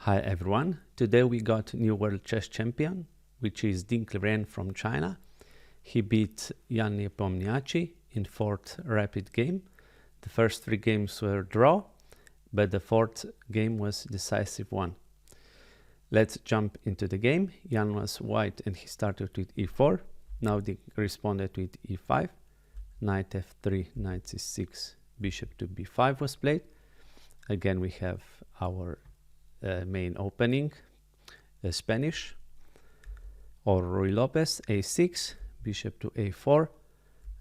Hi everyone, today we got new world chess champion, which is Liren from China. He beat Jan Nepomniachtchi in fourth rapid game. The first three games were draw, but the fourth game was decisive one. Let's jump into the game. Jan was white and he started with e4. Now Dink responded with e5, knight f3, knight c6, bishop to b5 was played. Again we have our main opening, Spanish, or Ruy Lopez, a6, bishop to a4,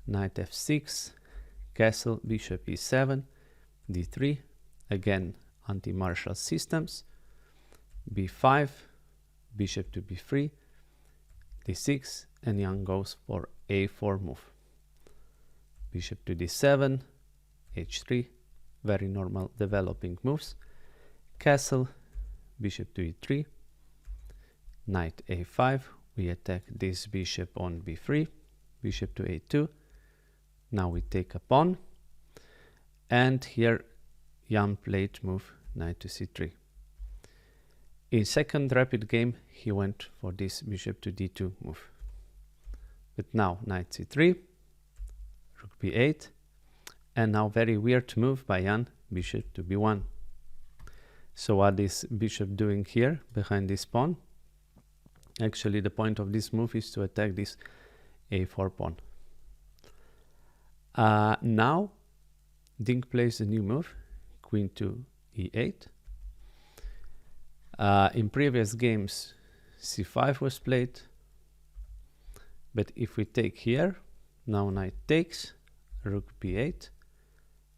knight f6, castle, bishop e7, d3, again anti-Marshall systems, b5, bishop to b3, d6, and Jan goes for a4 move. Bishop to d7, h3, very normal developing moves, castle, bishop to e3, knight a5, we attack this bishop on b3, bishop to a2, now we take a pawn, and here Jan played move knight to c3. In second rapid game he went for this bishop to d2 move. But now knight c3, rook b8, and now very weird move by Jan, bishop to b1. So what is bishop doing here behind this pawn? Actually the point of this move is to attack this a4 pawn. Now Dink plays a new move, queen to e8. In previous games c5 was played, but if we take here, now knight takes, rook b8,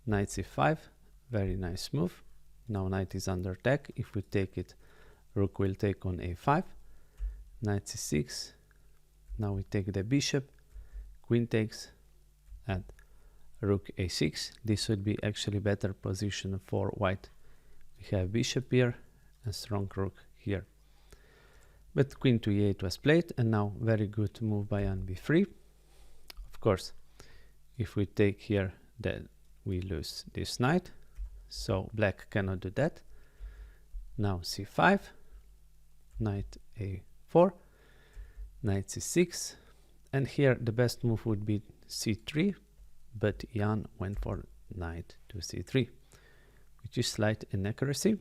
knight c5, very nice move. Now knight is under attack. If we take it, rook will take on a5, knight c6, now we take the bishop, queen takes, and rook a6. This would be actually better position for white. We have bishop here and strong rook here. But queen to e8 was played, and now very good move by Jan b3. Of course, if we take here, then we lose this knight. So black cannot do that. Now c5, knight a4, knight c6, and here the best move would be c3, but Jan went for knight to c3, which is slight inaccuracy.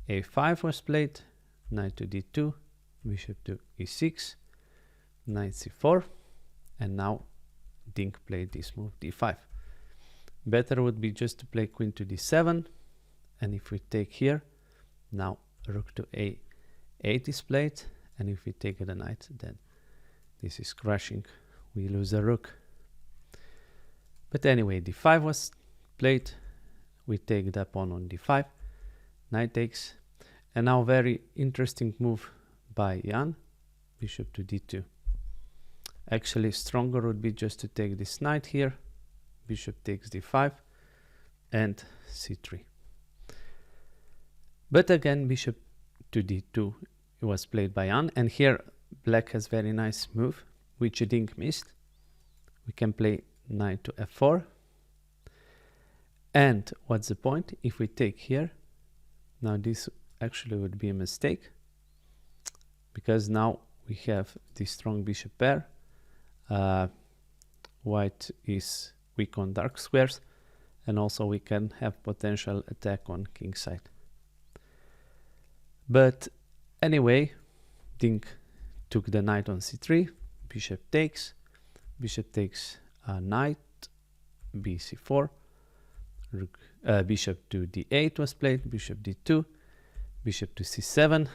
a5 was played, knight to d2, bishop to e6, knight c4, and now Dink played this move d5. Better would be just to play queen to d7, and if we take here, now rook to a8 is played, and if we take the knight, then this is crashing, we lose the rook. But anyway, d5 was played, we take the pawn on d5, knight takes, and now very interesting move by Jan, bishop to d2. Actually stronger would be just to take this knight here, bishop takes d5, and c3. But again, bishop to d2 was played by Jan, and here black has very nice move, which Dink missed. We can play knight to f4, and what's the point? If we take here, now this actually would be a mistake, because now we have this strong bishop pair. White is weak on dark squares, and also we can have potential attack on king side. But anyway, Dink took the knight on c3, bishop takes knight, bc4, rook, bishop to d8 was played, bishop d2, bishop to c7.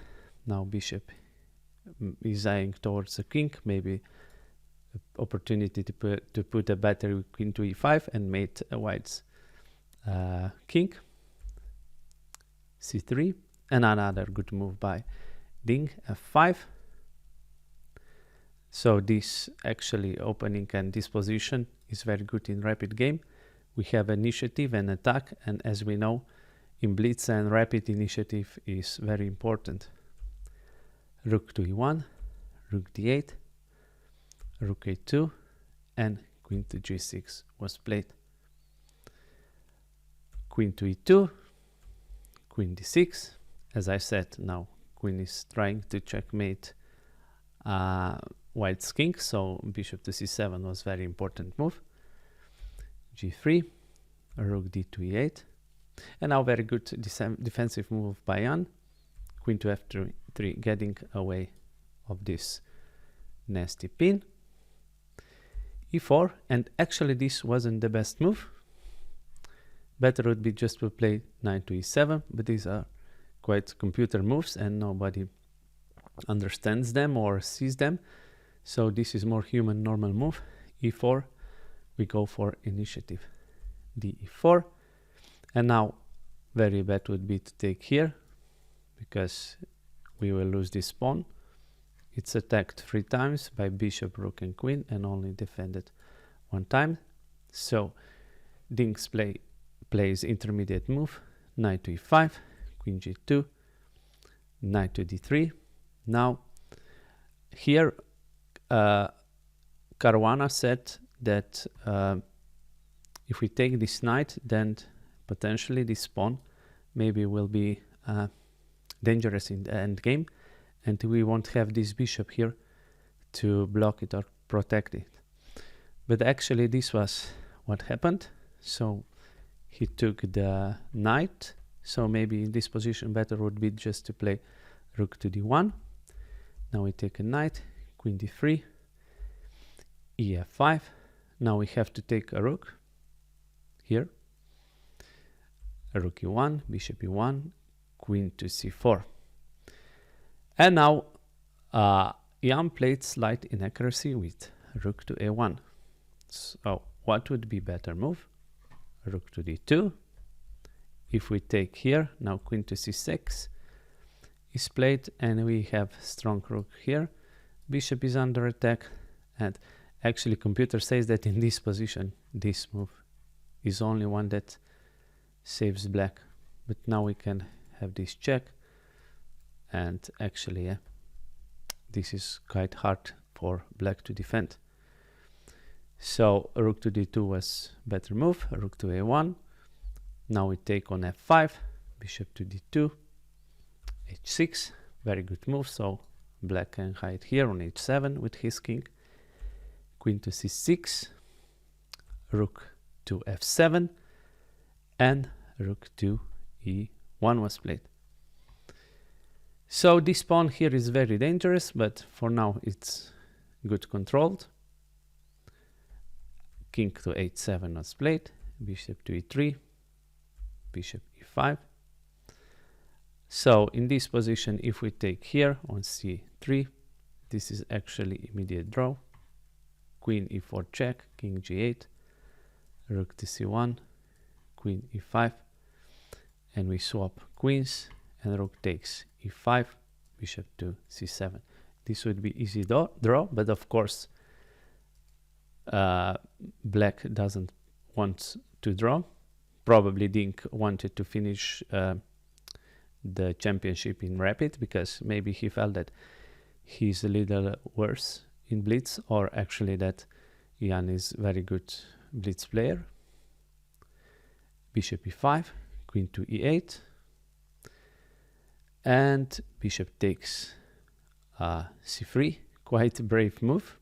Now bishop is eyeing towards the king, maybe opportunity to put a battery queen to e5 and mate a white's king, c3, and another good move by Dink, f5. So this actually opening and this position is very good in rapid game. We have initiative and attack, and as we know, in blitz and rapid, initiative is very important. Rook to e1, rook d8, rook a2, and queen to g6 was played. Queen to e2, queen d6, as I said, now queen is trying to checkmate white's king, so bishop to c7 was very important move. g3, rook d2 e8, and now very good defensive move by Jan. Queen to f3, getting away of this nasty pin. e4, and actually this wasn't the best move. Better would be just to play knight to e7, but these are quite computer moves and nobody understands them or sees them. So this is more human normal move. e4, we go for initiative. d4, and now very bad would be to take here because we will lose this pawn. It's attacked 3 times by bishop, rook and queen and only defended 1 time. So Dinks plays intermediate move, knight to e5, queen g2, knight to d3. Now here Caruana said that if we take this knight, then potentially this pawn maybe will be dangerous in the endgame, and we won't have this bishop here to block it or protect it. But actually this was what happened. So he took the knight, so maybe in this position better would be just to play rook to d1. Now we take a knight, queen d3, ef5. Now we have to take a rook here, a rook e1, bishop e1, queen to c4. And now Jan played slight inaccuracy with rook to a1. So what would be better move? Rook to d2. If we take here, now queen to c6 is played and we have strong rook here. Bishop is under attack, and actually computer says that in this position this move is only one that saves black. But now we can have this check, and actually this is quite hard for black to defend. So rook to d2 was better move, rook to a1. Now we take on f5, bishop to d2, h6, very good move. So black can hide here on h7 with his king, queen to c6, rook to f7, and rook to e1 was played. So this pawn here is very dangerous, but for now it's good controlled. King to h7 was played, bishop to e3, bishop e5. So in this position, if we take here on c3, this is actually immediate draw. Queen e4 check, king g8, rook to c1, queen e5, and we swap queens, and rook takes e5, bishop to c7. This would be easy draw, but of course black doesn't want to draw. Probably Dink wanted to finish the championship in rapid, because maybe he felt that he's a little worse in blitz, or actually that Jan is very good blitz player. Bishop e5, queen to e8, and bishop takes c3, quite a brave move.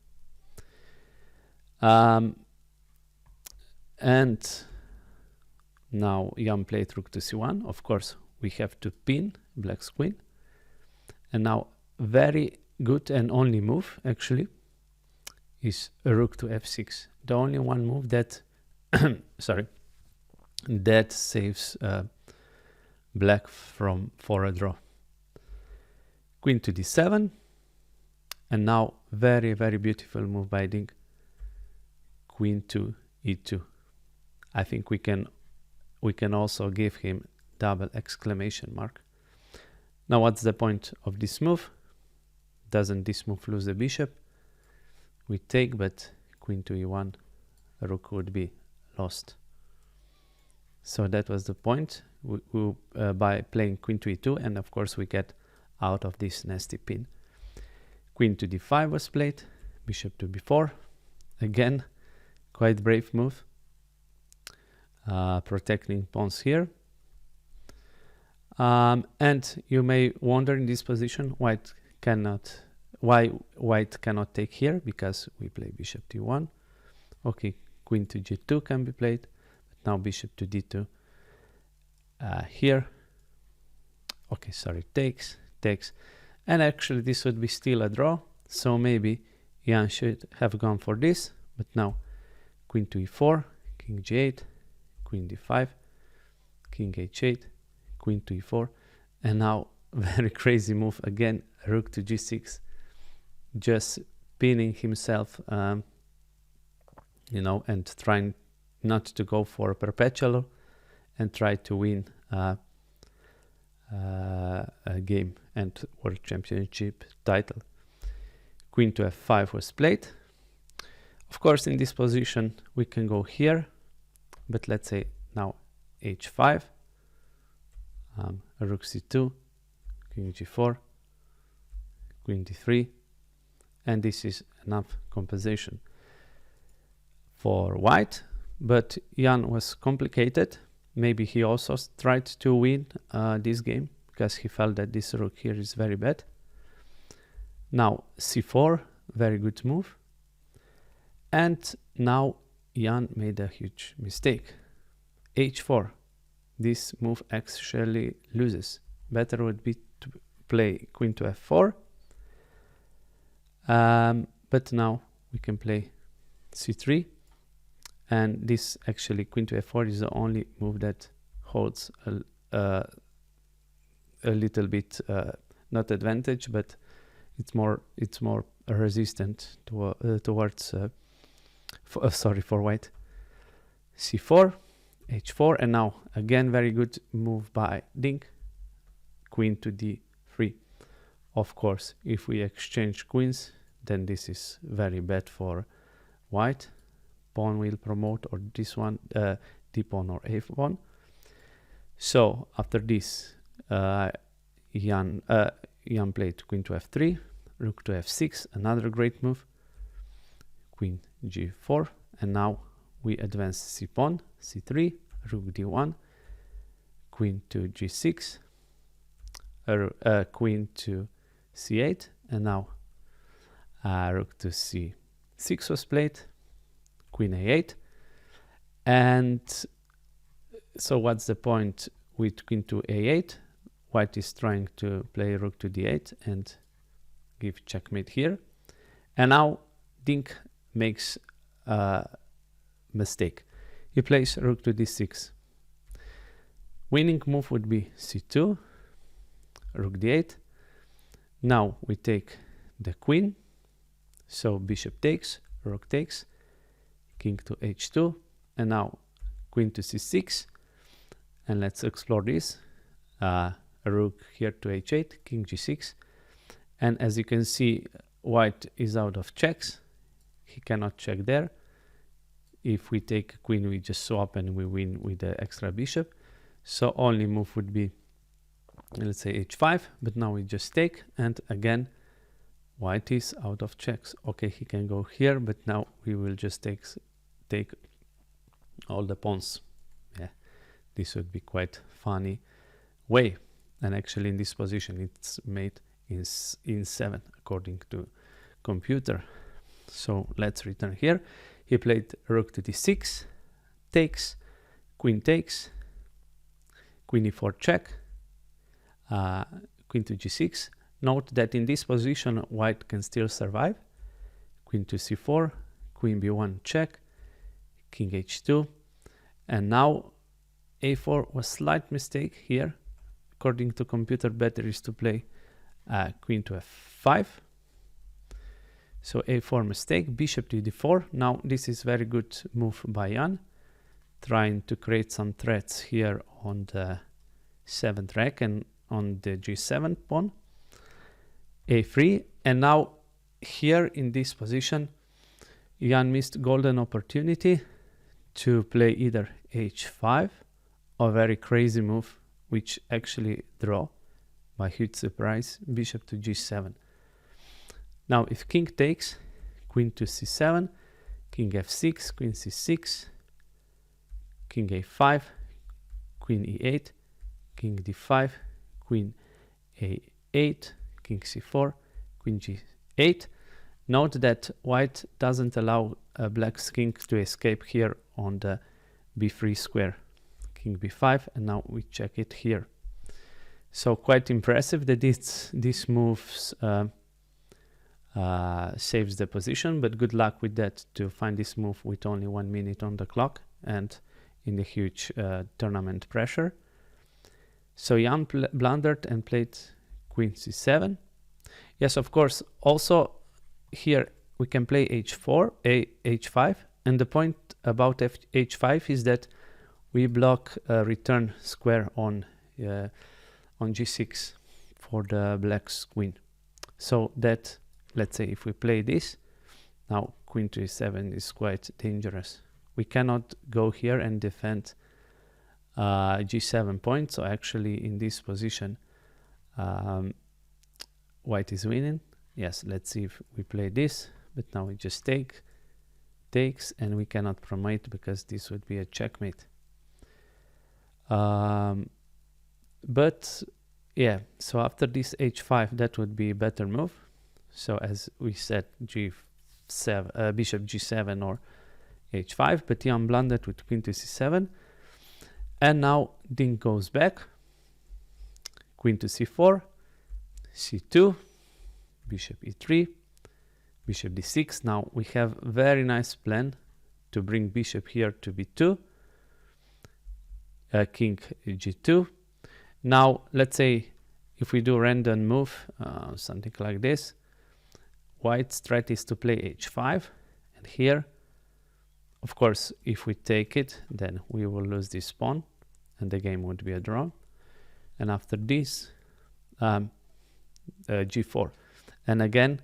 And now Jan played rook to c1. Of course, we have to pin black's queen. And now very good and only move actually is a rook to f6. The only one move that sorry, that saves black for a draw. Queen to d7, and now very beautiful move by Dink. Queen to e2. I think we can also give him double exclamation mark. Now what's the point of this move? Doesn't this move lose the bishop? We take, but queen to e1, rook would be lost. So that was the point by playing queen to e2, and of course we get out of this nasty pin. Queen to d5 was played, bishop to b4. Again, quite brave move, protecting pawns here. And you may wonder in this position why white cannot take here, because we play bishop d1. Okay, queen to g2 can be played, but now bishop to d2 here. Okay, sorry, takes, and actually this would be still a draw, so maybe Jan should have gone for this, but now queen to e4, king g8, queen d5, king h8, queen to e4, and now very crazy move again, rook to g6, just pinning himself, you know, and trying not to go for a perpetual and try to win a game and world championship title. Queen to f5 was played. Of course, in this position we can go here, but let's say now h5, rook c2, king g4, queen d3, and this is enough compensation for white. But Jan was complicated. Maybe he also tried to win this game because he felt that this rook here is very bad. Now c4, very good move. And now Jan made a huge mistake. h4, this move actually loses. Better would be to play queen to f4. But now we can play c3. And this actually, queen to f4, is the only move that holds a little bit, not advantage, but it's more resistant towards for white. c4, h4, and now again very good move by Dink. Queen to d3. Of course, if we exchange queens, then this is very bad for white. Pawn will promote, or this one, d pawn or a pawn. So after this, Jan played queen to f3, rook to f6, another great move, queen g4, and now we advance c pawn, c3, rook d1, queen to g6, queen to c8, and now rook to c6 was played, queen a8. And so what's the point with queen to a8? White is trying to play rook to d8 and give checkmate here. And now Dink makes a mistake. He plays rook to d6. Winning move would be c2, rook d8. Now we take the queen, so bishop takes, rook takes, king to h2, and now queen to c6. And let's explore this. Rook here to h8, king g6. And as you can see, white is out of checks. He cannot check there. If we take a queen, we just swap and we win with the extra bishop. So only move would be, let's say, h5, but now we just take, and again white is out of checks. Okay, he can go here, but now we will just take all the pawns. Yeah, this would be quite funny way. And actually in this position it's made in 7 according to computer. So let's return here. He played rook to d6, takes, queen takes, queen e4 check, queen to g6. Note that in this position white can still survive. Queen to c4, queen b1 check, king h2, and now a4 was slight mistake here. According to computer, better is to play queen to f5. So a4 mistake, bishop to d4. Now this is very good move by Jan, trying to create some threats here on the 7th rack and on the g7 pawn. a3, and now here in this position Jan missed golden opportunity to play either h5 or very crazy move, which actually draw by huge surprise, bishop to g7. Now if king takes, queen to c7, king f6, queen c6, king a5, queen e8, king d5, queen a8, king c4, queen g8. Note that white doesn't allow black's king to escape here on the b3 square. King b5, and now we check it here. So quite impressive that this moves saves the position, but good luck with that to find this move with only 1 minute on the clock and in the huge tournament pressure. So Jan blundered and played queen c7. Yes, of course, also here we can play h4, h5, and the point about h5 is that we block a return square on g6 for the black's queen. So that, let's say if we play this, now queen to e7 is quite dangerous. We cannot go here and defend g7 point, so actually in this position white is winning. Yes, let's see if we play this, but now we just takes, and we cannot promote because this would be a checkmate. But yeah, so after this h5, that would be a better move. So as we said, g7, bishop g7 or h5, but Jan blundered with queen to c7, and now Dink goes back, queen to c4, c2, bishop e3, bishop d6. Now we have very nice plan to bring bishop here to b2, king g2. Now let's say if we do random move, something like this, white's threat is to play h5, and here, of course, if we take it, then we will lose this pawn, and the game would be a draw. And after this, g4, and again,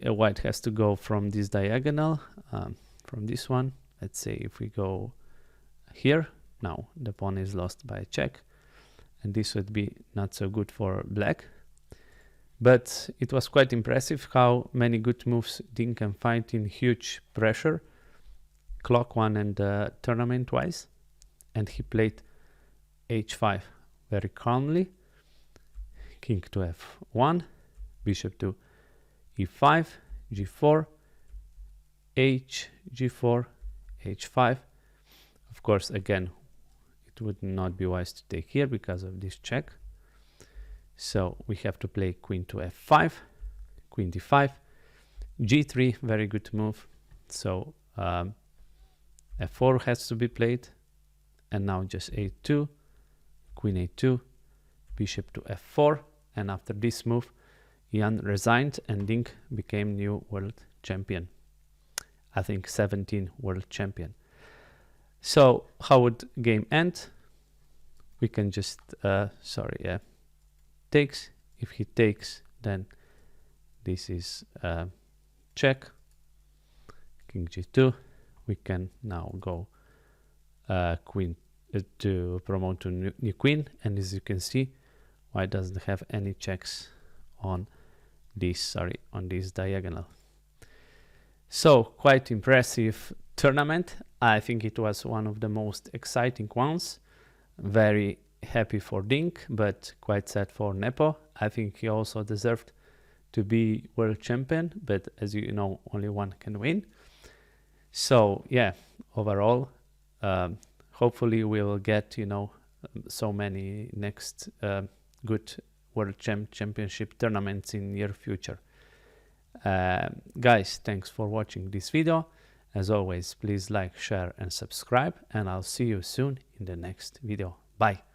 white has to go from this diagonal, from this one. Let's say if we go here, now the pawn is lost by a check, and this would be not so good for black. But it was quite impressive how many good moves Dink can find in huge pressure, clock one and tournament wise, and he played h5 very calmly, king to f1, bishop to e5, g4, g4, h5. Of course, again, it would not be wise to take here because of this check. So we have to play queen to f5, queen d5, g3, very good move. So f4 has to be played, and now just a2, queen a2, bishop to f4, and after this move, Jan resigned and Dink became new world champion. I think 17 world champion. So how would game end? We can just, takes. If he takes, then this is check, king g2. We can now go queen to promote to new queen, and as you can see, white doesn't have any checks on this, on this diagonal. So quite impressive tournament. I think it was one of the most exciting ones. Very happy for Dink, but quite sad for Nepo. I think he also deserved to be world champion, but as you know, only one can win. So yeah, overall, hopefully we will get, so many next good world championship tournaments in near future. Guys, thanks for watching this video. As always, please like, share and subscribe, and I'll see you soon in the next video. Bye.